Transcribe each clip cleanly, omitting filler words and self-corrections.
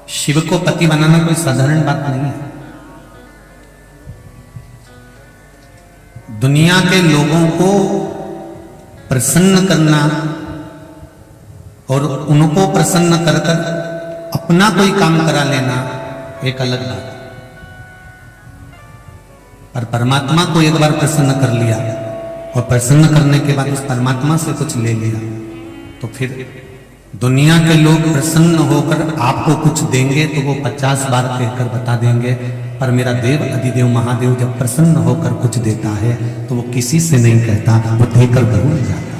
शिव को पति बनाना कोई साधारण बात नहीं है। दुनिया के लोगों को प्रसन्न करना और उनको प्रसन्न कर कर अपना कोई काम करा लेना एक अलग बात है। पर परमात्मा को एक बार प्रसन्न कर लिया और प्रसन्न करने के बाद उस परमात्मा से कुछ ले लिया तो फिर दुनिया के लोग प्रसन्न होकर आपको कुछ देंगे तो वो 50 बार कहकर बता देंगे, पर मेरा देव अधिदेव महादेव जब प्रसन्न होकर कुछ देता है तो वो किसी से नहीं कहता, वो देकर भूल जाता है।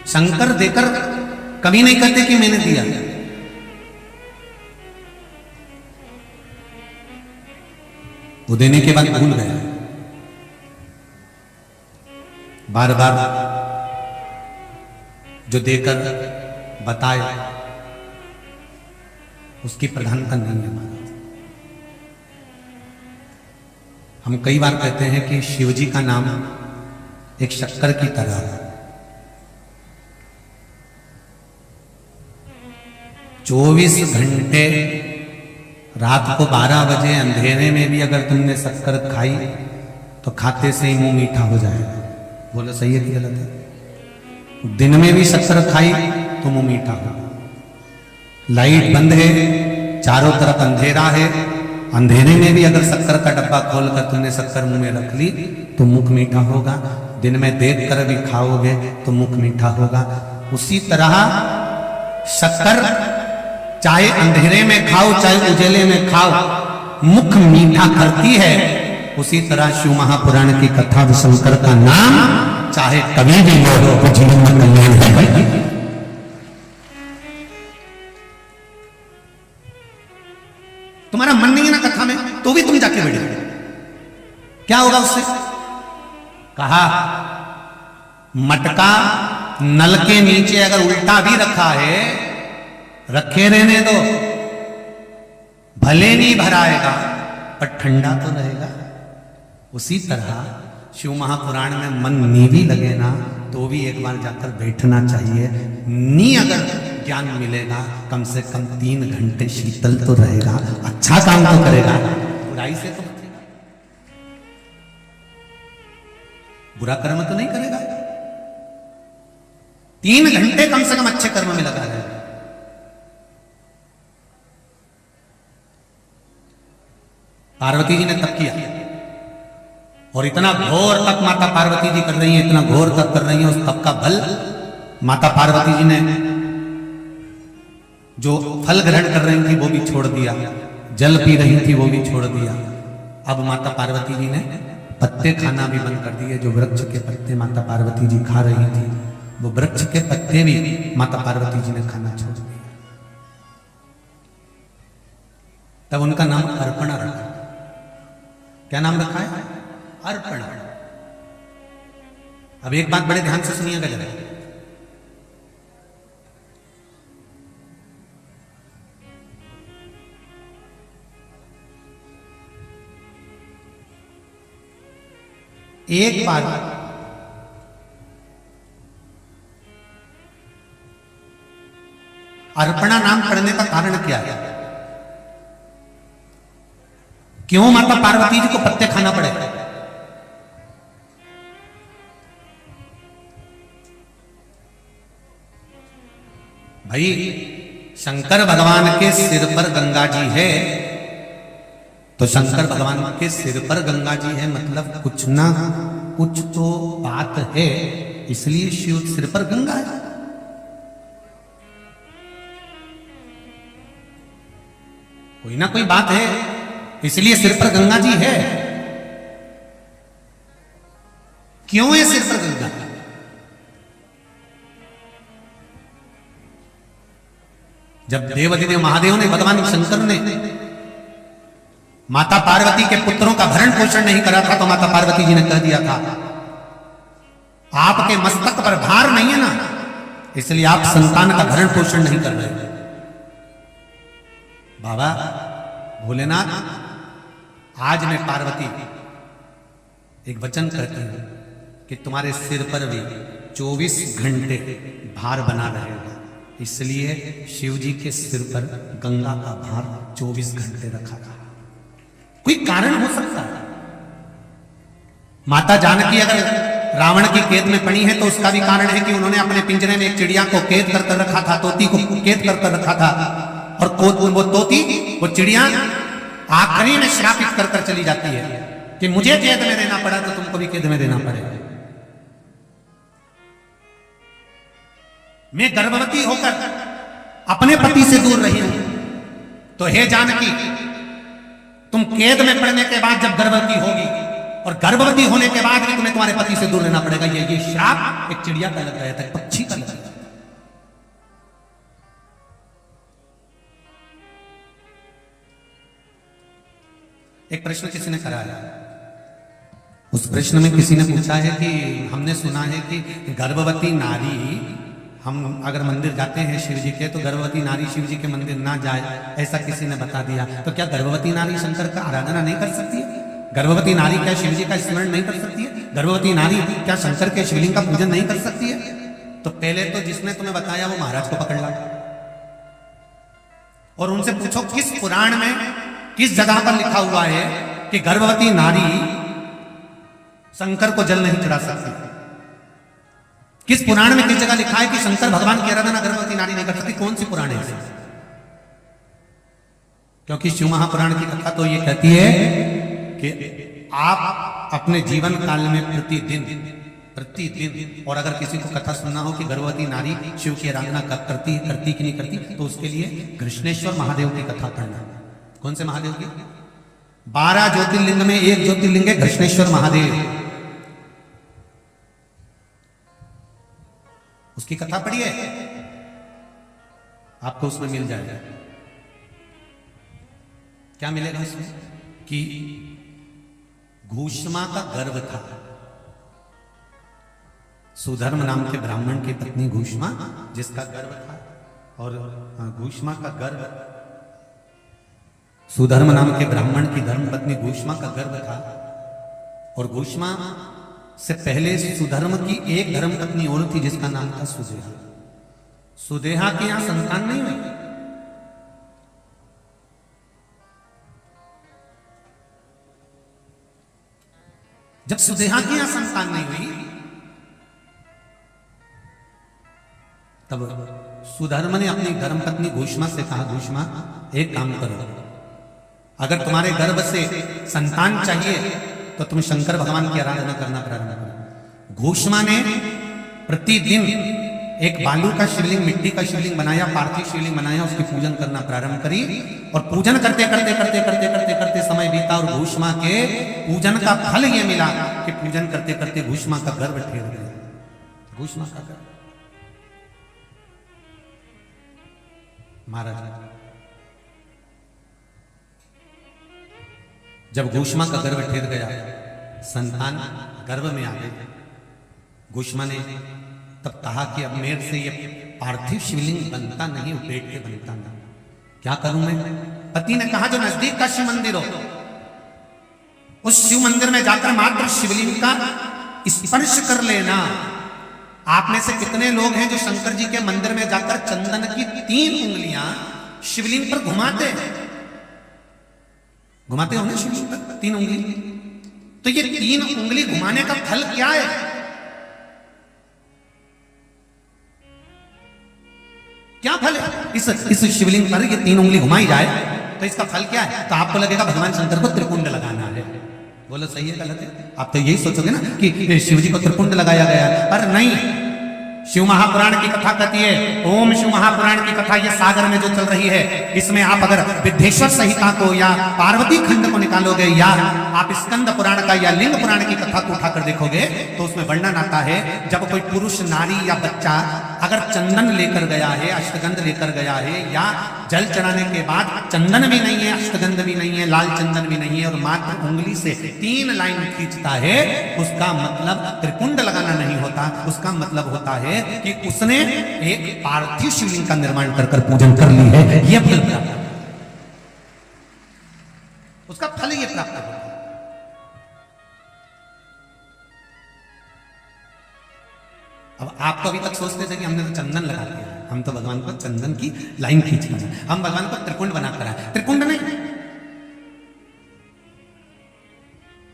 शंकर देकर कभी नहीं कहते कि मैंने दिया, वो देने के बाद भूल गया। बार बार जो देकर बताए उसकी प्रधानता नहीं है महाराज। हम कई बार कहते हैं कि शिवजी का नाम एक शक्कर की तरह है। 24 घंटे रात को 12 बजे अंधेरे में भी अगर तुमने शक्कर खाई तो खाते से ही मुंह मीठा हो जाएगा। बोलो सही है कि गलत है? दिन में भी शक्कर खाई तो मुंह मीठा हो। लाइट बंद है, चारों तरफ अंधेरा है, अंधेरे में भी अगर शक्कर का डब्बा खोलकर तुमने शक्कर मुंह में रख ली तो मुख मीठा होगा। दिन में देख कर भी खाओगे तो मुख मीठा होगा। उसी तरह शक्कर चाहे अंधेरे में खाओ चाहे उजाले में खाओ, मुख मीठा करती है। उसी तरह शिव महापुराण की कथा व शंकर का नाम चाहे कभी भी लो तो जीवन में कल्याण है। तुम्हारा मन नहीं है ना कथा में तो भी तुम जाके बैठे, क्या होगा उससे? कहा मटका नल के नीचे अगर उल्टा भी रखा है, रखे रहने दो, भले नहीं भराएगा पर ठंडा तो रहेगा। उसी तरह शिव महापुराण में मन नी भी लगे ना तो भी एक बार जाकर बैठना चाहिए। नी अगर ज्ञान मिलेगा कम से कम 3 घंटे शीतल तो रहेगा, अच्छा काम तो करेगा, बुराई से तो बचेगा, बुरा कर्म तो नहीं करेगा। 3 घंटे कम से कम अच्छे कर्म में लगा रहेगा। पार्वती जी ने तप किया और इतना घोर तप माता पार्वती जी कर रही हैं, इतना घोर तप कर रही हैं। उस तप का फल माता पार्वती जी ने जो फल ग्रहण कर रही थी वो भी छोड़ दिया, जल पी रही थी वो भी छोड़ दिया। अब माता पार्वती जी ने पत्ते खाना भी बंद कर दिए। जो वृक्ष के पत्ते माता पार्वती जी खा रही थी वो वृक्ष के पत्ते भी माता पार्वती जी ने खाना छोड़ दिया। तब उनका नाम अर्पणा रखा। क्या नाम रखा है? अर्पणा। अब एक बात बड़े ध्यान से सुनिएगा जरा। एक बार अर्पणा नाम पड़ने का कारण क्या है? क्यों माता पार्वती जी को पत्ते खाना पड़े? भाई शंकर भगवान के सिर पर गंगा जी है तो शंकर भगवान के सिर पर गंगा जी है मतलब कुछ ना कुछ तो बात है, इसलिए शिव सिर पर गंगा है। कोई ना कोई बात है इसलिए सिर पर गंगा जी है। क्यों है सिर पर गंगा? जब देवाधिदेव महादेव ने, भगवान शंकर ने माता पार्वती के पुत्रों का भरण पोषण नहीं करा था तो माता पार्वती जी ने कह दिया था आपके मस्तक पर भार नहीं है ना, इसलिए आप संतान का भरण पोषण नहीं कर रहे। बाबा भोलेनाथ, आज मैं पार्वती एक वचन कहती हूं कि तुम्हारे सिर पर भी 24 घंटे भार बना रहेगा। इसलिए शिव जी के सिर पर गंगा का भार 24 घंटे रखा था। कोई कारण हो सकता है। माता जानकी अगर रावण की कैद में पड़ी है तो उसका भी कारण है कि उन्होंने अपने पिंजरे में एक चिड़िया को कैद कर रखा था, तोती को कैद कर रखा था, और वो तोती, वो चिड़िया आखिरी में श्रापित कर चली जाती है कि मुझे कैद में रहना पड़ा तो तुमको भी कैद में रहना पड़ेगा। मैं गर्भवती होकर अपने पति से दूर रही हूं, तो हे जानकी, तुम कैद में पड़ने के बाद जब गर्भवती होगी और गर्भवती होने के बाद भी तुम्हें तुम्हारे पति से दूर रहना पड़ेगा। ये श्राप एक चिड़िया का लग गया था, पक्षी का लग गया था। एक प्रश्न किसी ने कराया, उस प्रश्न में किसी ने पूछा है कि हमने सुना है कि गर्भवती नारी, हम अगर मंदिर जाते हैं शिव जी के तो गर्भवती नारी शिव जी के मंदिर ना जाए, ऐसा किसी ने बता दिया। तो क्या गर्भवती नारी शंकर का आराधना नहीं कर सकती है? गर्भवती नारी क्या शिव जी का स्मरण नहीं कर सकती है? गर्भवती नारी क्या शंकर के शिवलिंग का पूजन नहीं कर सकती है? तो पहले तो जिसने तुम्हें बताया वो महाराज को पकड़ ला और उनसे पूछो किस पुराण में, किस जगह पर लिखा हुआ है कि गर्भवती नारी शंकर को जल नहीं चढ़ा सकती? किस पुराण में किस जगह लिखा है कि शंकर भगवान की आराधना गर्भवती नारी नहीं कर सकती? कौन सी पुराण है? क्योंकि शिव महापुराण की कथा तो ये कहती है कि आप अपने जीवन काल में प्रतिदिन, और अगर किसी को कथा सुनना हो कि गर्भवती नारी शिव की आराधना कब करती कि नहीं करती, तो उसके लिए कृष्णेश्वर महादेव की कथा पढ़ना। कौन से महादेव की? 12 ज्योतिर्लिंग में एक ज्योतिर्लिंग है कृष्णेश्वर महादेव, उसकी कथा पढ़िए, आपको उसमें मिल जाएगा। क्या मिलेगा उसमें? कि घूष्मा का गर्भ था, सुधर्म नाम के ब्राह्मण की पत्नी घूष्मा, जिसका गर्भ था, और घूष्मा का गर्भ, सुधर्म नाम के ब्राह्मण की धर्म पत्नी घूष्मा का गर्भ था, और घूष्मा से पहले सुधर्म की एक धर्म पत्नी और थी जिसका नाम था सुदेहा। सुदेहा की यहां संतान नहीं हुई। जब सुदेहा की यहां संतान नहीं हुई तब सुधर्म ने अपनी धर्मपत्नी घूष्मा से कहा, घूष्मा एक काम करो, अगर तुम्हारे गर्भ से संतान चाहिए तो तुम शंकर भगवान की आराधना करना प्रारंभ करो। घूष्मा ने प्रतिदिन एक बालू का शिवलिंग, मिट्टी का शिवलिंग बनाया, पार्थिव शिवलिंग बनाया, उसकी पूजन करना प्रारंभ करी, और पूजन करते करते करते करते करते करते समय बीता और घूष्मा के पूजन का फल यह मिला कि पूजन करते करते घूष्मा का गर्भ ठहर गया। घूष्मा का गर्भ, महाराज जब घूष्मा का गर्भ ठहर गया, संतान गर्भ में आ गई, घूष्मा ने तब कहा कि अब मेरे से ये पार्थिव शिवलिंग बनता नहीं, पेट के बनता नहीं, क्या करूं मैं? पति ने कहा जो नजदीक का शिव मंदिर हो, उस शिव मंदिर में जाकर मात्र शिवलिंग का स्पर्श कर लेना। आप में से कितने लोग हैं जो शंकर जी के मंदिर में जाकर चंदन की 3 उंगलियां शिवलिंग पर घुमाते हो ना? शिवलिंग पर 3 उंगली, तो ये 3 उंगली घुमाने का फल क्या है? क्या फल है? इस शिवलिंग पर ये 3 उंगली घुमाई जाए तो इसका फल क्या है? तो आपको लगेगा भगवान शंकर को त्रिपुंड लगाना है। बोलो सही है गलत है? आप तो यही सोचोगे ना कि शिव जी को त्रिपुंड लगाया गया, पर नहीं। शिव महापुराण की कथा कहती है, ओम शिव महापुराण की कथा ये सागर में जो चल रही है, इसमें आप अगर विद्येश्वर संहिता को या पार्वती खंड को निकालोगे या आप स्कंद पुराण का या लिंग पुराण की कथा को उठाकर देखोगे तो उसमें वर्णन आता है जब कोई पुरुष, नारी या बच्चा अगर चंदन लेकर गया है, अष्टगंध लेकर गया है, या जल चढ़ाने के बाद चंदन भी नहीं है, अष्टगंध भी नहीं है, लाल चंदन भी नहीं है, और मात्र उंगली से 3 लाइन खींचता है, उसका मतलब त्रिपुंड लगाना नहीं होता, उसका मतलब होता है कि उसने एक पार्थिव शिवलिंग का निर्माण कर पूजन कर ली है। यह फल प्राप्त, उसका फल यह प्राप्त होता है। अब आप तो अभी तक सोचते थे कि हमने तो चंदन लगा दिया, हम तो भगवान को चंदन की लाइन खींच कर आए, हम भगवान को त्रिकुंड बनाकर आए। त्रिकुंड नहीं,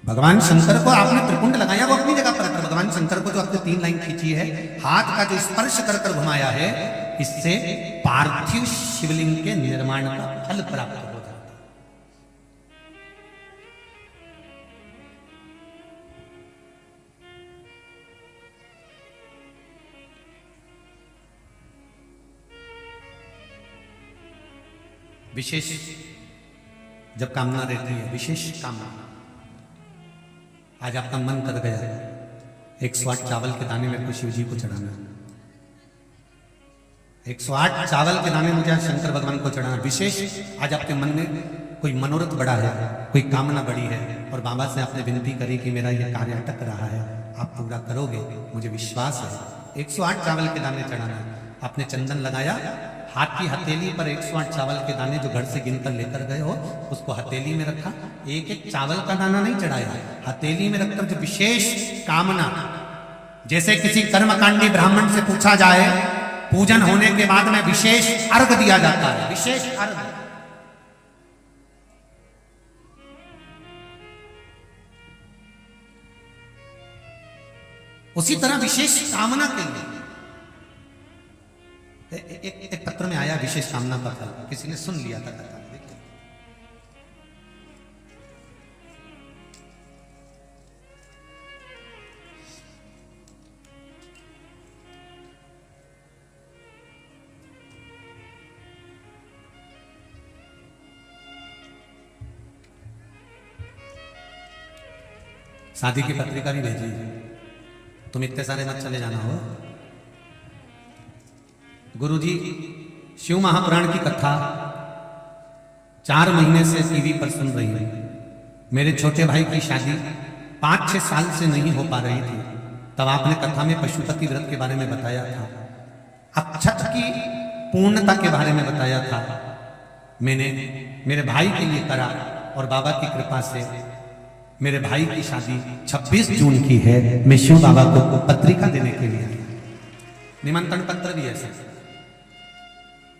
भगवान शंकर को आपने त्रिकुंड लगाया वो अपनी जगह पर, भगवान शंकर को जो आपने 3 लाइन खींची है, हाथ का जो स्पर्श कर कर घुमाया है, इससे पार्थिव शिवलिंग के निर्माण का फल प्राप्त हो जाता है। विशेष जब कामना रहती है, विशेष कामना, आज आपका मन कर गया 108 चावल के दाने मेरे को शिव जी को चढ़ाना, 108 चावल के दाने मुझे शंकर भगवान को चढ़ाना। विशेष आज आपके मन में कोई मनोरथ बड़ा है, कोई कामना बड़ी है, और बाबा से आपने विनती करी कि मेरा यह कार्य अटक रहा है, आप पूरा करोगे, मुझे विश्वास है। 108 चावल के दाने चढ़ाना, आपने चंदन लगाया, हाथ की हथेली पर 108 चावल के दाने जो घर से गिनकर लेकर गए हो, उसको हथेली में रखा, एक एक चावल का दाना नहीं चढ़ाया, हथेली में रखकर जो विशेष कामना, जैसे किसी कर्मकांडी ब्राह्मण से पूछा जाए, पूजन होने के बाद में विशेष अर्घ दिया जाता है, विशेष अर्घ, उसी तरह विशेष कामना के लिए एक पत्र में आया विशेष कामना का फल, किसी ने सुन लिया था कथा। शादी की पत्रिका भी भेजी, तुम इतने सारे मत चले जाना हो। गुरुजी शिव महापुराण की कथा 4 महीने से टीवी पर सुन रही हूं। मेरे छोटे भाई की शादी 5-6 साल से नहीं हो पा रही थी, तब आपने कथा में पशुपति व्रत के बारे में बताया था, अक्षत की पूर्णता के बारे में बताया था। मैंने मेरे भाई के लिए करा और बाबा की कृपा से मेरे भाई की शादी 26 जून की है। मैं शिव बाबा को पत्रिका देने के लिए आया, निमंत्रण पत्र भी ऐसे,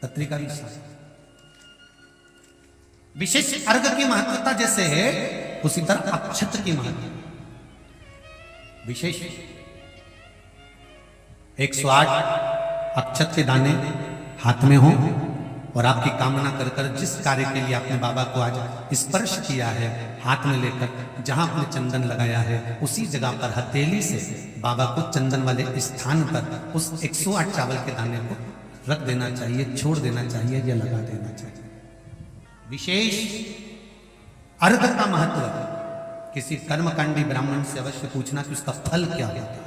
पत्रिका भी साथ। विशेष अर्घ की महत्वता जैसे है, उसी तरह अक्षत की महत्वता विशेष। 108 अक्षत के दाने हाथ में हो और आपकी कामना कर कर जिस कार्य के लिए आपने बाबा को आज स्पर्श किया है, हाथ में लेकर जहां आपने चंदन लगाया है, उसी जगह पर हथेली से बाबा को चंदन वाले स्थान पर उस 108 चावल के दाने को रख देना चाहिए, छोड़ देना चाहिए या लगा देना चाहिए। विशेष अर्घ का महत्व किसी कर्मकांडी ब्राह्मण से अवश्य पूछना कि उसका फल क्या होता है।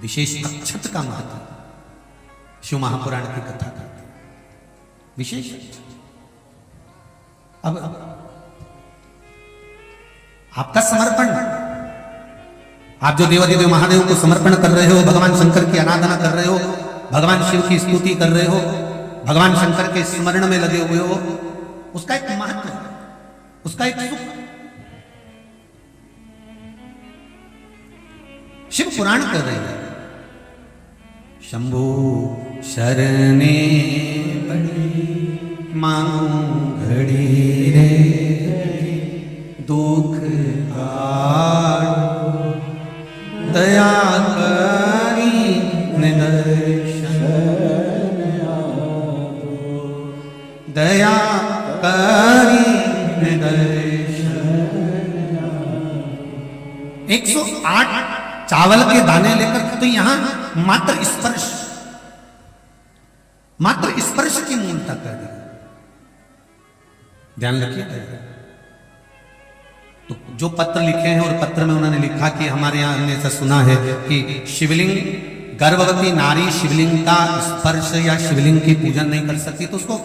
विशेष अक्षत का महत्व शिव महापुराण की कथा करते हैं, विशेष। अब आपका समर्पण, आप जो देवादिदेव महादेव को समर्पण कर रहे हो, भगवान शंकर की आराधना कर रहे हो, भगवान शिव की स्तुति कर रहे हो, भगवान शंकर के स्मरण में लगे हुए हो, उसका एक महत्व, उसका एक सुख। शिव पुराण कर रहे हैं, शंभु शरणे पड़ी मांगू घड़ी रे, दुख काटो दया करी निदर्शन, दया करी निदर्शन। 108 चावल के दाने लेकर तो यहां मात्र स्पर्श की मूलता कर दी। ध्यान रखिए, तो जो पत्र लिखे हैं और पत्र में उन्होंने लिखा कि हमारे यहां हमने ऐसा सुना है कि शिवलिंग, गर्भवती नारी शिवलिंग का स्पर्श या शिवलिंग की पूजन नहीं कर सकती, तो उसको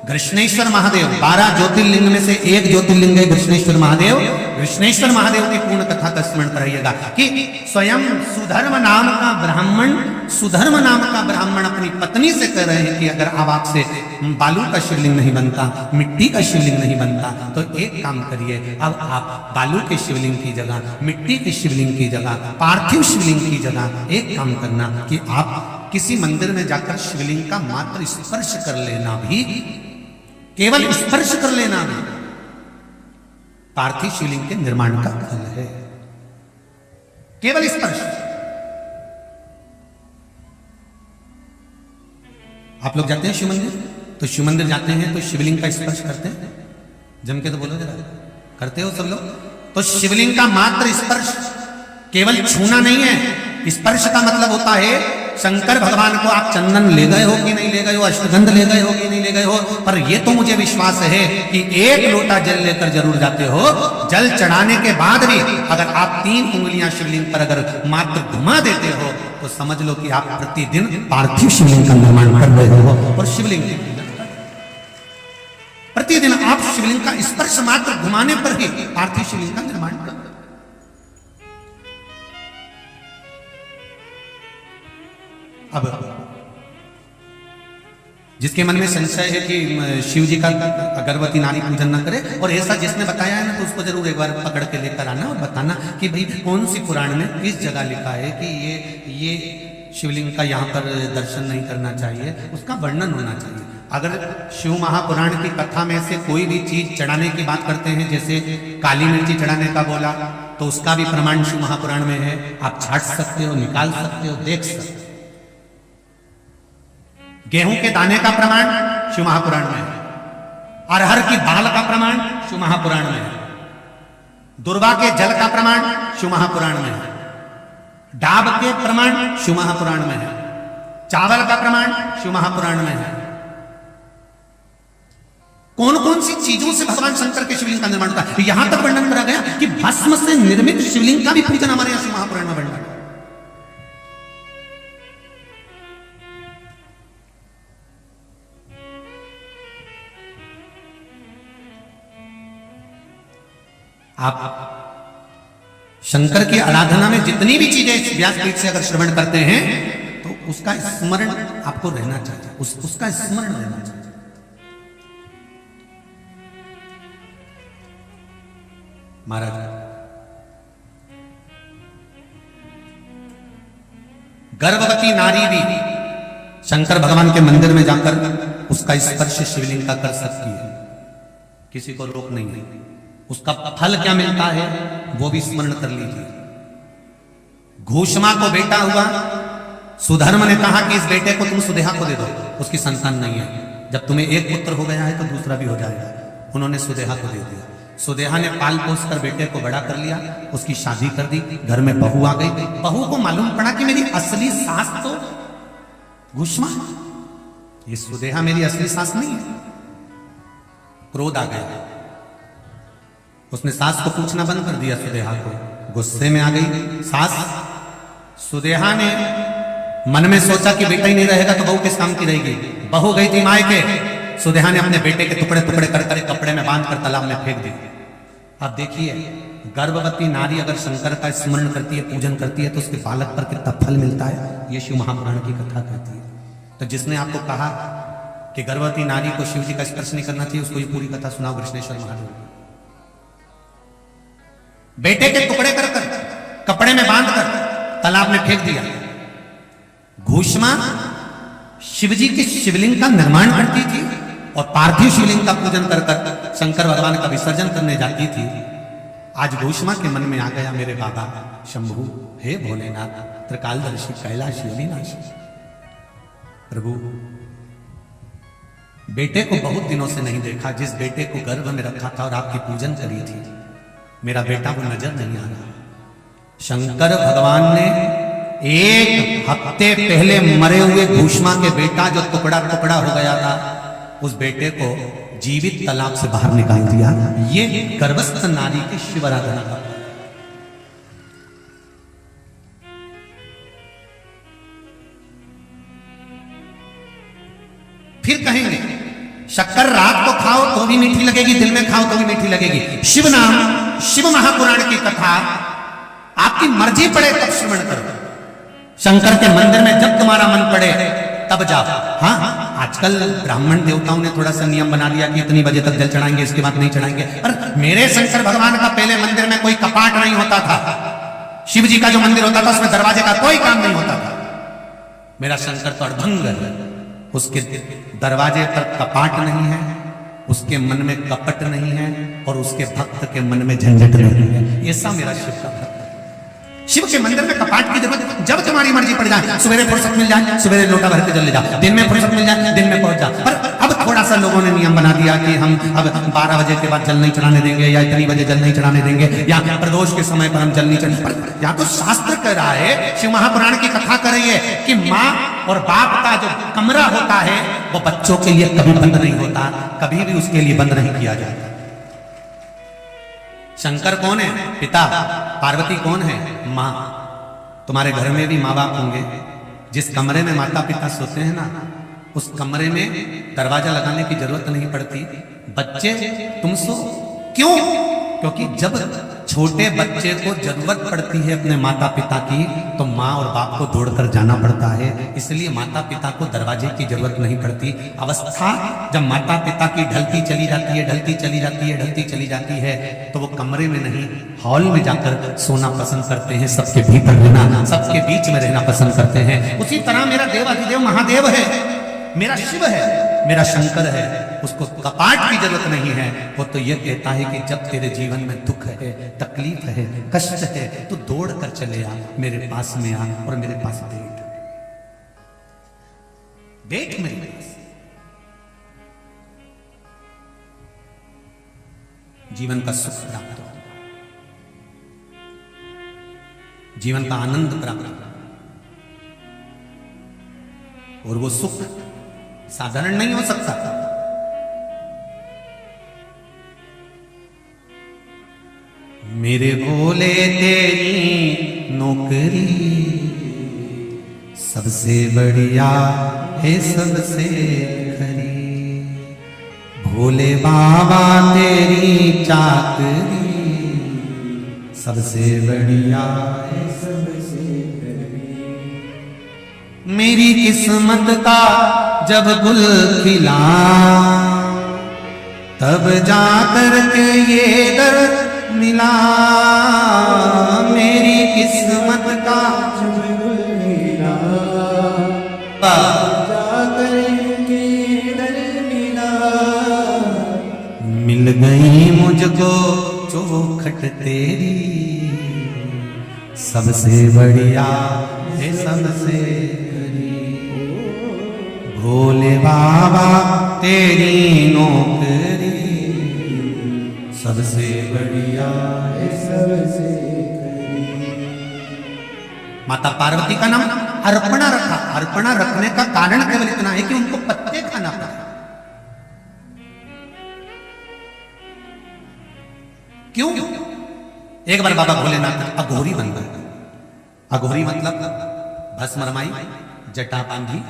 कृष्णेश्वर महादेव 12 ज्योतिर्लिंग में से एक ज्योतिर्लिंग है कृष्णेश्वर महादेव। कृष्णेश्वर महादेव की पूर्ण कथा का स्मरण कराइएगा कि स्वयं सुधर्म नाम का ब्राह्मण अपनी पत्नी से कह रहे हैं कि अगर अब आपसे बालू का शिवलिंग नहीं बनता, मिट्टी का शिवलिंग नहीं बनता, तो एक काम करिए, अब आप बालू के शिवलिंग की जगह, मिट्टी के शिवलिंग की जगह, पार्थिव शिवलिंग की जगह एक काम करना कि आप किसी मंदिर में जाकर शिवलिंग का मात्र स्पर्श कर लेना भी, केवल स्पर्श कर लेना भी पार्थिव शिवलिंग के निर्माण का फल है। केवल स्पर्श। आप लोग जाते हैं शिव मंदिर, तो शिव मंदिर जाते हैं तो शिवलिंग का स्पर्श करते हैं, जम के तो बोलो जरा, करते हो सब लोग? तो शिवलिंग का मात्र स्पर्श, केवल छूना नहीं है। स्पर्श का मतलब होता है शंकर भगवान को आप चंदन ले गए हो कि नहीं ले गए हो, अष्टगंध ले गए हो कि नहीं ले गए हो, पर ये तो मुझे विश्वास है कि एक लोटा जल लेकर जरूर जाते हो। जल चढ़ाने के बाद भी अगर आप 3 उंगलियां शिवलिंग पर अगर मात्र घुमा देते हो तो समझ लो कि आप प्रतिदिन पार्थिव शिवलिंग का निर्माण कर रहे हो। और शिवलिंग प्रतिदिन आप शिवलिंग का स्पर्श मात्र घुमाने पर ही पार्थिव शिवलिंग का निर्माण कर। अब जिसके मन में संशय है कि शिव जी का गर्भवती नारी पूजन न करे, और ऐसा जिसने बताया है ना, तो उसको जरूर एक बार पकड़ के लेकर आना और बताना कि भाई कौन सी पुराण में किस जगह लिखा है कि ये शिवलिंग का यहाँ पर दर्शन नहीं करना चाहिए, उसका वर्णन होना चाहिए। अगर शिव महापुराण की कथा में से कोई भी चीज चढ़ाने की बात करते हैं, जैसे काली मिर्ची चढ़ाने का बोला, तो उसका भी प्रमाण शिव महापुराण में है। आप छाट सकते हो, निकाल सकते हो, देख सकते हो। गेहूं के दाने का प्रमाण शिव महापुराण में है, अरहर की दाल का प्रमाण शिव महापुराण में है, दुर्वा के जल का प्रमाण शिव महापुराण में है, डाब के प्रमाण शिव महापुराण में है, चावल का प्रमाण शिव महापुराण में है। कौन कौन सी चीजों से भगवान शंकर के शिवलिंग का निर्माण होता है, यहां तक वर्णन करा गया कि भस्म से निर्मित शिवलिंग का भी पूजन हमारे यहां शिव महापुराण में वर्णन। आप शंकर की आराधना में जितनी भी चीजें व्यासपीठ से अगर श्रवण करते हैं तो उसका स्मरण आपको रहना चाहिए, उसका स्मरण रहना चाहिए। महाराज गर्भवती नारी भी शंकर भगवान के मंदिर में जाकर उसका स्पर्श शिवलिंग का कर सकती है, किसी को रोक नहीं है। उसका फल क्या मिलता है वो भी स्मरण कर लीजिए। घोषमा को बेटा हुआ, सुधर्म ने कहा कि इस बेटे को तुम सुदेहा को दे दो, उसकी संतान नहीं है। जब तुम्हें एक पुत्र हो गया है तो दूसरा भी हो जाएगा। उन्होंने सुदेहा को दे दिया। सुदेहा ने पाल पोस कर बेटे को बड़ा कर लिया, उसकी शादी कर दी, घर में बहू आ गई। बहू को मालूम पड़ा कि मेरी असली सास तो घोषमा, ये सुदेहा मेरी असली सास नहीं है। क्रोध आ गया, उसने सास को पूछना बंद कर दिया सुदेहा को। गुस्से में आ गई सास। सुदेहा ने मन में सोचा कि बेटा ही नहीं रहेगा तो बहू किस काम की रहेगी। बहू गई थी मायके, सुदेहा ने अपने बेटे के टुकड़े टुकड़े कर कपड़े में बांध कर तालाब में फेंक दी। अब देखिए, गर्भवती नारी अगर शंकर का स्मरण करती है, पूजन करती है, तो उसके बालक पर कितना फल मिलता है, ये शिव महापुराण की कथा कहती है। तो जिसने आपको कहा कि गर्भवती नारी को शिव जी का स्पर्श नहीं करना चाहिए, उसको ये पूरी कथा सुनाओ कृष्णेश्वर महादेव। बेटे के टुकड़े कर कपड़े में बांधकर तालाब में फेंक दिया। घोषमा शिवजी के शिवलिंग का निर्माण करती थी और पार्थिव शिवलिंग का पूजन कर शंकर भगवान का विसर्जन करने जाती थी। आज घोषमा के मन में आ गया, मेरे बाबा शंभु, हे भोलेनाथ, त्रिकालदर्शी, कैलाशी, अविनाशी प्रभु, बेटे को बहुत दिनों से नहीं देखा। जिस बेटे को गर्भ में रखा था और आपकी पूजन करी थी, मेरा बेटा वो नजर नहीं आ रहा। शंकर भगवान ने एक हफ्ते पहले मरे हुए घोषमा के बेटा जो टुकड़ा टुकड़ा हो गया था, उस बेटे को जीवित तालाब से बाहर निकाल दिया। ये गर्भस्थ नारी की शिव आराधना का। फिर कहेंगे शक्कर रात को खाओ तो भी मीठी लगेगी, दिन में खाओ तो भी मीठी लगेगी। शिव नाम, शिव महापुराण की कथा आपकी मर्जी पड़े तब श्रवण करो। शंकर के मंदिर में जब तुम्हारा मन पड़े तब जाओ। हाँ, आजकल ब्राह्मण देवताओं ने थोड़ा सा नियम बना लिया कि इतनी बजे तक जल चढ़ाएंगे, इसके बाद नहीं चढ़ाएंगे। पर मेरे शंकर भगवान का पहले मंदिर में कोई कपाट नहीं होता था। शिव जी का जो मंदिर होता था उसमें दरवाजे का कोई काम नहीं होता था। मेरा शंकर तो अड़भंग है, उसके दरवाजे पर कपाट नहीं है, उसके मन में कपट नहीं है और उसके भक्त के मन में झंझट नहीं है। ऐसा मेरा शिव का भक्त। शिव के मंदिर में कपाट की जरूरत, जब तुम्हारी मर्जी पड़ जाए, सवेरे फुर्सत मिल जाए सवेरे लोटा भर के जल ले जाओ, दिन में फुर्सत मिल जाए दिन में पहुंच जाओ। पर अब थोड़ा सा लोगों ने नियम बना दिया कि हम अब 12 बजे के बाद जल नहीं चढ़ाने देंगे, या इतनी बजे जल नहीं चढ़ाने देंगे, या प्रदोष के समय पर हम जल नहीं चढ़ाने। या तो शास्त्र कह रहा है, शिव महापुराण की कथा कर रही है कि माँ और बाप का जो कमरा होता है वो बच्चों के लिए कभी बंद नहीं होता, कभी भी उसके लिए बंद नहीं किया जाता। शंकर कौन है? पिता। पार्वती कौन है? माँ। तुम्हारे घर में भी माँ बाप होंगे। जिस कमरे में माता पिता सोते हैं ना, उस कमरे में दरवाजा लगाने की जरूरत नहीं पड़ती। बच्चे तुम सो क्यों? क्योंकि जब छोटे बच्चे को जरूरत पड़ती है अपने माता पिता की, तो माँ और बाप को दौड़कर जाना पड़ता है। इसलिए माता पिता को दरवाजे की जरूरत नहीं पड़ती। अवस्था जब माता पिता की ढलती चली जाती है, ढलती चली जाती है, ढलती चली जाती है, तो वो कमरे में नहीं हॉल में जाकर सोना पसंद करते हैं, सबके भीतर रहना, सबके बीच में रहना पसंद करते हैं। उसी तरह मेरा देवाधिदेव महादेव है, मेरा शिव है, मेरा शंकर है। उसको कपाट की जरूरत नहीं है। वो तो ये कहता है कि जब तेरे जीवन में दुख है, तकलीफ है, कष्ट है, तो दौड़ कर चले आ, मेरे पास में आ और मेरे पास बैठ, बैठ मेरे पास। जीवन का सुख प्राप्त हो, जीवन का आनंद प्राप्त हो। और वो सुख साधारण नहीं हो सकता। मेरे भोले तेरी नौकरी सबसे बढ़िया है, सबसे खरी। भोले बाबा तेरी चाकरी सबसे बढ़िया है, सबसे खरी। मेरी किस्मत का जब गुल खिला, तब जाकर के ये दर्द मिला। मेरी किस्मत का जब गुल खिला, जाकर के ये दर्द मिला। मिल गई मुझको चौखट तेरी सबसे बढ़िया है, सबसे भोले बाबा तेरी नौकरी सबसे बढ़िया है, सबसे खरी। माता पार्वती का नाम अर्पणा रखा। अर्पणा रखने का कारण केवल इतना है कि उनको पत्ते खाना पड़ा। क्यों? एक बार बाबा भोलेनाथ अघोरी बन गए। अघोरी मतलब भस्म रमाई, जटा बांधी,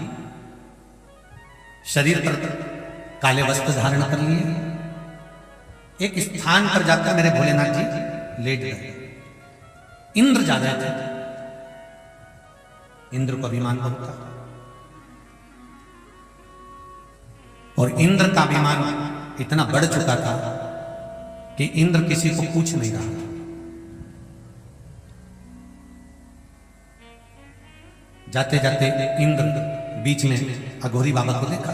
शरीर पर काले वस्त्र धारण कर लिए, एक स्थान पर जाकर मेरे भोलेनाथ जी लेट गए। इंद्र जा रहे थे। इंद्र को अभिमान बहुत था और इंद्र का अभिमान इतना बढ़ चुका था कि इंद्र किसी को पूछ नहीं रहा था। जाते जाते इंद्र बीच में अघोरी बाबा को देखा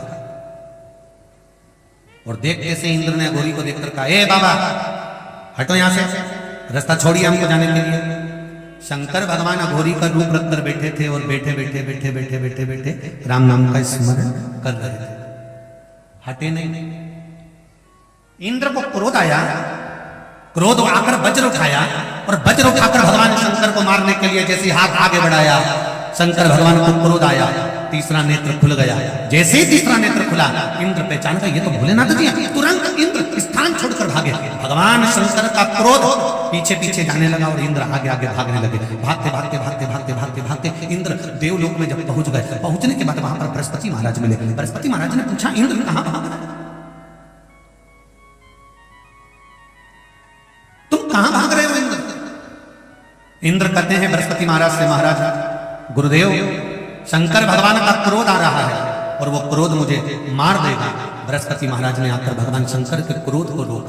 और देखते से इंद्र ने अघोरी को देखकर कहा, ए बाबा हटो यहां से, रास्ता छोड़िए हमको जाने के लिए। शंकर भगवान अघोरी का रूप रखकर बैठे थे और बैठे बैठे बैठे बैठे बैठे बैठे राम नाम का स्मरण कर रहे थे, हटे नहीं। इंद्र को क्रोध आया, क्रोध आकर वज्र उठाया और वज्र उठाकर भगवान शंकर को मारने के लिए जैसे हाथ आगे बढ़ाया, शंकर भगवान को क्रोध आया, तीसरा नेत्र खुल गया। जैसे ही तीसरा नेत्र खुला, इंद्र पहचान गया ये तो भोलेनाथ जी हैं। तुरंत इंद्र स्थान छोड़कर भागे। भगवान शंकर का क्रोध पीछे पीछे जाने लगा और इंद्र आगे आगे भागने लगे। भागते भागते भागते भागते भागते भागते इंद्र देवलोक में जब पहुंच गए, पहुंचने के बाद वहां पर बृहस्पति महाराज मिले। बृहस्पति महाराज ने पूछा, इंद्र कहां भाग रहा है? इंद्र कहते हैं बृहस्पति महाराज से, महाराज गुरुदेव शंकर भगवान का क्रोध आ रहा है और वो क्रोध मुझे मार देगा। बृहस्पति महाराज ने आकर भगवान शंकर के क्रोध को रोक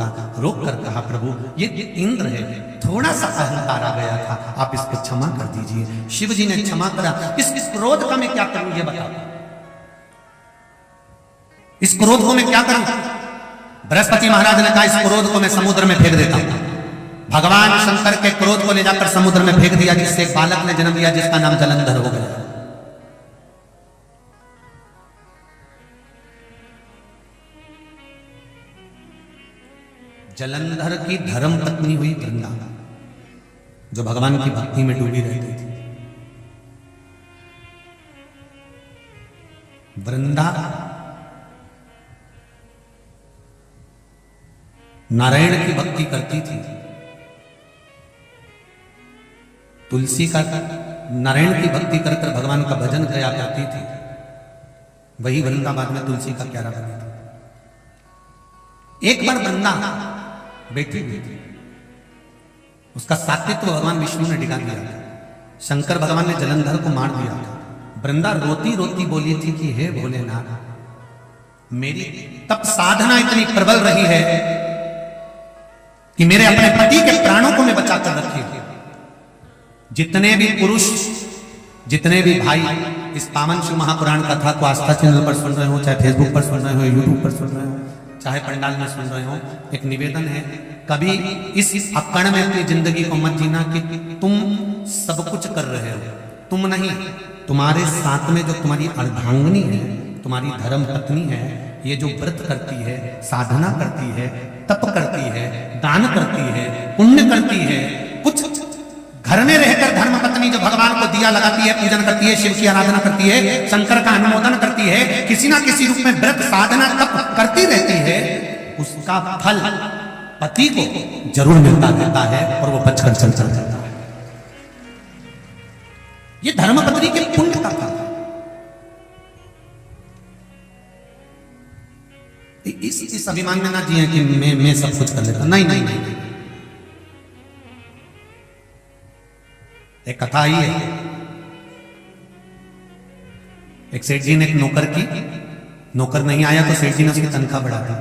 कर कहा, प्रभु ये इंद्र है, थोड़ा सा अहंकार आ गया था, आप इसको क्षमा कर दीजिए। शिव जी ने क्षमा करा। इस क्रोध का मैं क्या करूं ये बताओ, इस क्रोध को मैं क्या करूं? बृहस्पति महाराज ने कहा, इस क्रोध को मैं समुद्र में फेंक देता हूं। भगवान शंकर के क्रोध को ले जाकर समुद्र में फेंक दिया, जिससे एक बालक ने जन्म लिया जिसका नाम जलंधर हो गया। जलंधर की धर्म पत्नी हुई वृंदा, जो भगवान की भक्ति में डूबी रहती थी। वृंदा नारायण की भक्ति करती थी। तुलसी का नारायण की भक्ति कर कर भगवान का भजन किया करती थी। वही वृंदा बाद में तुलसी का क्यारा बनी थी। एक बार वृंदा बैठी हुई थी, उसका सात्वित्व भगवान विष्णु ने डिगा दिया था। शंकर भगवान ने जलंधर को मार दिया था। वृंदा रोती रोती बोली थी कि हे भोलेनाथ, मेरी तप साधना इतनी प्रबल रही है कि मेरे अपने पति के प्राणों को मैं बचाकर रखी। जितने भी पुरुष, जितने भी भाई इस पावन शिव महापुराण कथा को आस्था चैनल पर सुन रहे हो, चाहे फेसबुक पर सुन रहे हो, यूट्यूब पर सुन रहे हो, चाहे पंडाल में सुन रहे हो, एक निवेदन है, कभी इस अक्कड़ में अपनी जिंदगी को मत जीना कि तुम सब कुछ कर रहे हो। तुम नहीं, तुम्हारे साथ में जो तुम्हारी अर्धांगिनी है, तुम्हारी धर्म पत्नी है, ये जो व्रत करती है, साधना करती है, तप करती है, दान करती है, पुण्य करती है, कुछ घर में रहकर धर्म पत्नी जो भगवान को दिया लगाती है, पूजन करती है, शिव की आराधना करती है, शंकर का अनुमोदन करती है, किसी ना किसी रूप में व्रत साधना तप करती रहती है, उसका फल पति को जरूर मिलता रहता है और वो बचकर चल जाता है। ये धर्म पत्नी के पुण्य का फल। इस अभिमान में ना जिए कि मैं सब कुछ कर लेता। नहीं नहीं नहीं, एक कथा आई है, एक सेठ जी ने एक नौकर की, नौकर नहीं आया तो सेठ जी ने उसकी तनख्वाह बढ़ा दी।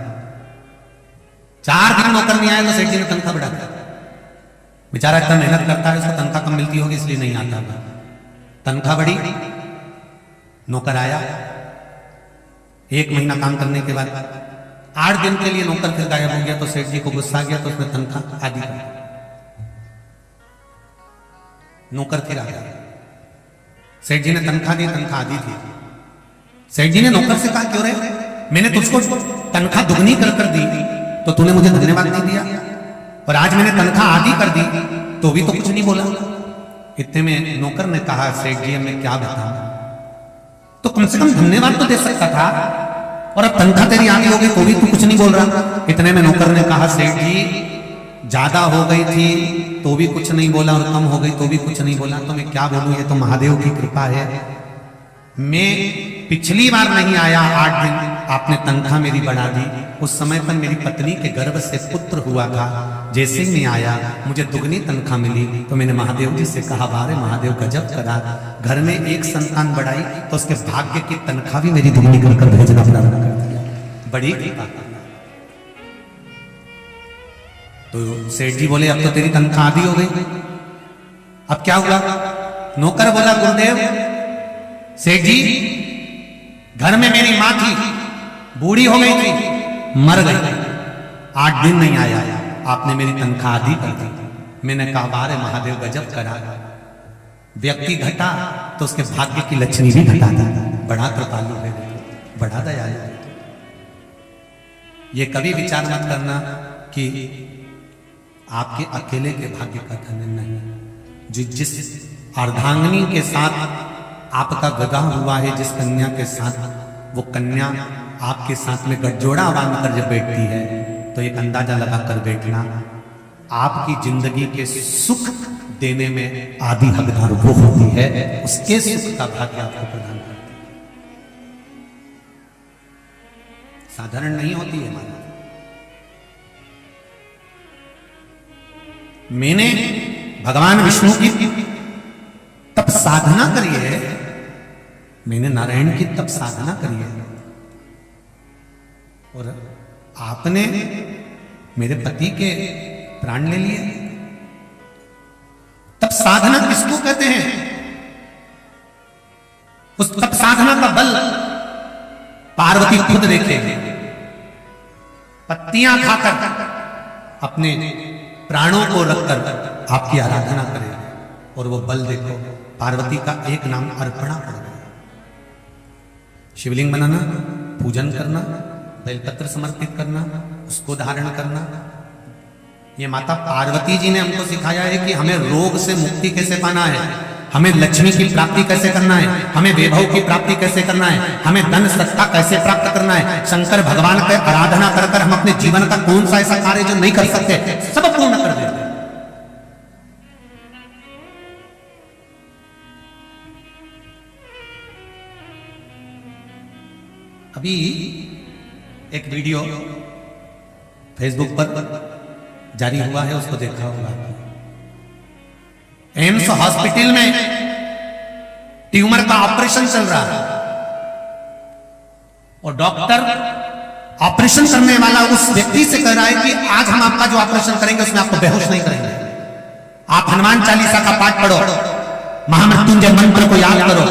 4 दिन नौकर नहीं आया तो सेठ जी ने तनख्वाह बढ़ा दी। बेचारा इतना मेहनत करता है, उसको तनख्वाह कम मिलती होगी इसलिए नहीं आता। तनख्वाह बढ़ी, नौकर आया, 1 महीना काम करने के बाद 8 दिन के लिए नौकर फिर गायब हो गया तो सेठ जी को गुस्सा आ गया तो उसने तनख्वाह आधी कर दी। नौकर फिर आ गया, सेठ जी ने तनख्वाह दी, तनख्वाह आधी थी। सेठ जी ने नौकर से कहा, क्यों रे, मैंने तुझको तनख्वाह दुगनी कर दी तो तूने मुझे धन्यवाद नहीं दिया, और आज मैंने तनख्वाह आधी कर दी तो भी तो कुछ नहीं बोला। इतने में नौकर ने कहा, सेठ जी मैं क्या बताऊं, तो कम से कम धन्यवाद तो दे सकता था, और अब तनख्वाह तेरी आधी हो गई तो भी तू कुछ नहीं बोल रहा। इतने में नौकर ने कहा, सेठ जी ज्यादा हो गई थी तो भी कुछ नहीं बोला, और कम हो गई तो भी कुछ नहीं बोला, तो मैं क्या बोलूं, ये तो महादेव की कृपा है। मैं पिछली बार नहीं आया 8 दिन, आपने तनख्वाह मेरी बढ़ा दी। उस समय पर मेरी पत्नी के गर्भ से पुत्र हुआ था, जैसे ही मैं आया मुझे दुगनी तनख्वाह मिली तो मैंने महादेव जी से कहा, बारे महादेव गजब करा, घर में एक संतान बढ़ाई तो उसके भाग्य की तनख्वाह भी मेरी दुगनी कर भेजना प्रारंभ कर दिया। बड़ी कृपा। तो सेठ जी बोले, अब तो तेरी तनख्वाह आधी हो गई, अब क्या हुआ? नौकर बोला, गुरुदेव सेठ जी घर में मेरी मां थी, बूढ़ी हो गई थी, मर गई, 8 दिन नहीं आया, आपने मेरी तनख्वाह आधी कर दी। मैंने कहा, बारे महादेव गजब करा, व्यक्ति घटा तो उसके भाग्य की लक्ष्मी भी घटाता, बड़ा कृपालु है, बड़ा दयालु है। ये कभी विचार मत करना कि आपके अकेले के भाग्य का धन नहीं। जिस अर्धांगिनी के साथ आपका विवाह हुआ है, जिस कन्या के साथ, वो कन्या आपके साथ में गठजोड़ा बांध कर जब बैठती है तो एक अंदाजा लगा कर बैठना, आपकी जिंदगी के सुख देने में आधी हकदार वो होती है, उसके सुख का भाग्य आपको प्रदान करती है, साधारण नहीं होती है माना। मैंने भगवान विष्णु की तप साधना करिए, मैंने नारायण की तप साधना करिए, और आपने मेरे पति के प्राण ले लिए। तप साधना किसको कहते हैं? उस तप साधना का बल पार्वती खुद देखे, पत्तियां खाकर अपने प्राणों को रखकर आपकी आराधना करे, और वो बल देखो, पार्वती का एक नाम अर्पणा पड़ गया। शिवलिंग बनाना, पूजन करना, बेलपत्र समर्पित करना, उसको धारण करना, ये माता पार्वती जी ने हमको सिखाया है कि हमें रोग से मुक्ति कैसे पाना है, हमें लक्ष्मी की प्राप्ति कैसे करना है, हमें वैभव की प्राप्ति कैसे करना है, हमें धन सत्ता कैसे प्राप्त करना है। शंकर भगवान की आराधना कर कर हम अपने जीवन का कौन सा ऐसा कार्य जो नहीं कर सकते सब पूर्ण कर देते। अभी एक वीडियो फेसबुक पर जारी हुआ है, उसको देखा होगा। एम्स हॉस्पिटल में ट्यूमर का ऑपरेशन चल रहा है, और डॉक्टर ऑपरेशन करने वाला उस व्यक्ति से कह रहा है कि आज हम आपका जो ऑपरेशन करेंगे उसमें आपको बेहोश नहीं करेंगे, आप हनुमान चालीसा का पाठ पढ़ो, महामृत्युंजय मंत्र को याद करो,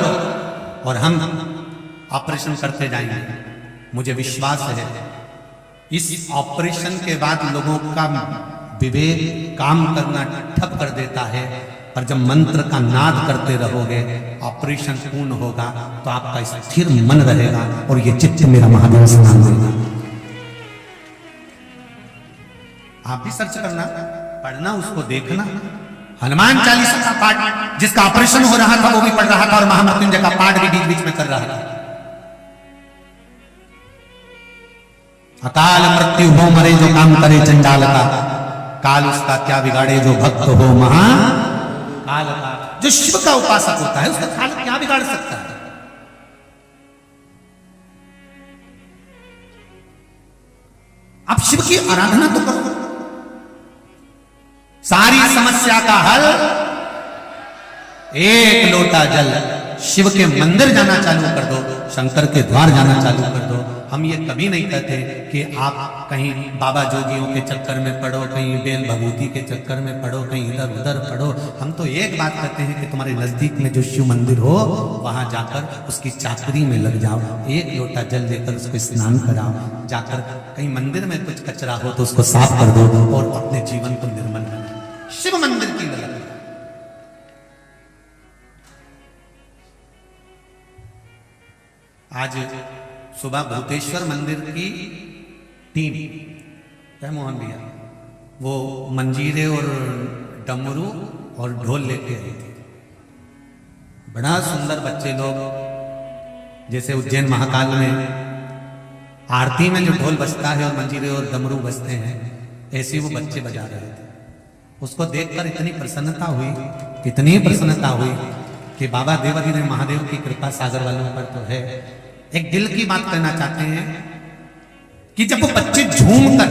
और हम ऑपरेशन करते जाएंगे। मुझे विश्वास है इस ऑपरेशन के बाद लोगों का विवेक काम करना ठप कर देता है, पर जब मंत्र का नाद करते रहोगे, ऑपरेशन पूर्ण होगा तो आपका स्थिर मन रहेगा, और ये चित्त मेरा महादेव स्नान देगा। आप भी सर्च करना, पढ़ना, उसको देखना। हनुमान चालीसा का पाठ, जिसका ऑपरेशन हो रहा था वो भी पढ़ रहा था, और महामृत्युंजय का पाठ भी बीच बीच में कर रहा था। अकाल मृत्यु हो मरे जो काम करे चंडाल का, काल उसका क्या बिगाड़े जो भक्त हो महा काल का। जो शिव का उपासक होता है उसका काल क्या बिगाड़ सकता है? आप शिव की आराधना तो करो, सारी समस्या का हल एक लोटा जल। शिव के मंदिर जाना चालू कर दो, शंकर के द्वार जाना चालू कर दो। हम ये कभी नहीं कहते कि आप कहीं बाबा जोगियों के चक्कर में पढ़ो, कहीं बेल भभूति के चक्कर में पढ़ो, कहीं इधर उधर पढ़ो। हम तो एक बात कहते हैं कि तुम्हारे नजदीक में जो शिव मंदिर हो वहां जाकर उसकी चाकरी में लग जाओ, एक लोटा जल लेकर उसको स्नान कराओ, जाकर कहीं मंदिर में कुछ कचरा हो तो उसको साफ कर दो, और अपने जीवन को निर्मल करो। शिव मंदिर की ललक। आज सुबह भूतेश्वर मंदिर की टीम है मोहन भैया, वो मंजीरे और डमरू और ढोल लेके आई थी। बड़ा सुंदर बच्चे लोग, जैसे उज्जैन महाकाल में आरती में जो ढोल बजता है और मंजीरे और डमरू बजते हैं, ऐसे वो बच्चे बजा रहे थे। उसको देखकर इतनी प्रसन्नता हुई, इतनी प्रसन्नता हुई कि बाबा देवाधिदेव महादेव की कृपा सागर वालों पर तो है। एक दिल की बात कहना चाहते हैं कि जब वो बच्चे झूम कर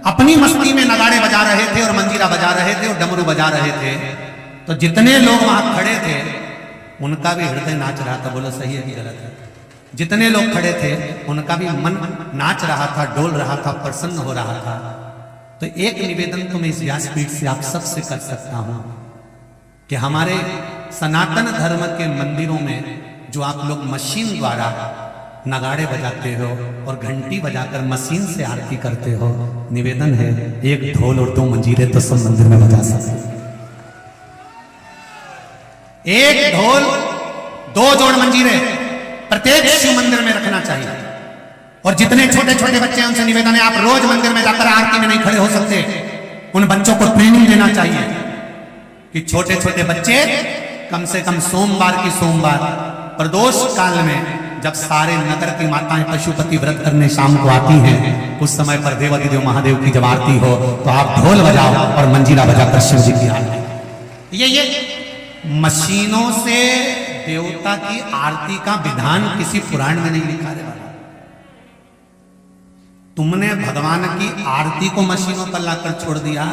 अपनी मस्ती में नगाड़े बजा रहे थे और मंजीरा बजा रहे थे और डमरू बजा रहे थे, तो जितने लोग वहां खड़े थे उनका भी हृदय नाच रहा था। बोलो सही है कि गलत है? जितने लोग खड़े थे उनका भी मन नाच रहा था, डोल रहा था, प्रसन्न हो रहा था। तो एक निवेदन तो मैं इस व्यासपीठ से आप सबसे कर सकता हूं कि हमारे सनातन धर्म के मंदिरों में जो आप लोग मशीन द्वारा नगाड़े बजाते हो और घंटी बजाकर मशीन से आरती करते हो, निवेदन है एक ढोल और दो मंजीरे तो सब मंदिर में बजा सकते। एक ढोल दो जोड़ मंजीरे प्रत्येक शिव मंदिर में रखना चाहिए। और जितने छोटे छोटे बच्चे हैं उनसे निवेदन है, आप रोज मंदिर में जाकर आरती में नहीं खड़े हो सकते, उन बच्चों को ट्रेनिंग देना चाहिए कि छोटे छोटे बच्चे कम से कम सोमवार की सोमवार प्रदोष काल में जब सारे नगर की माताएं पशुपति व्रत करने शाम को आती हैं, उस समय पर देवाधिदेव महादेव की जब आरती हो तो आप ढोल बजाओ और मंजीरा बजाकर शिव जी की आरती। ये मशीनों से देवता की आरती का विधान किसी पुराण में नहीं लिखा है। तुमने भगवान की आरती को मशीनों पर लाकर छोड़ दिया।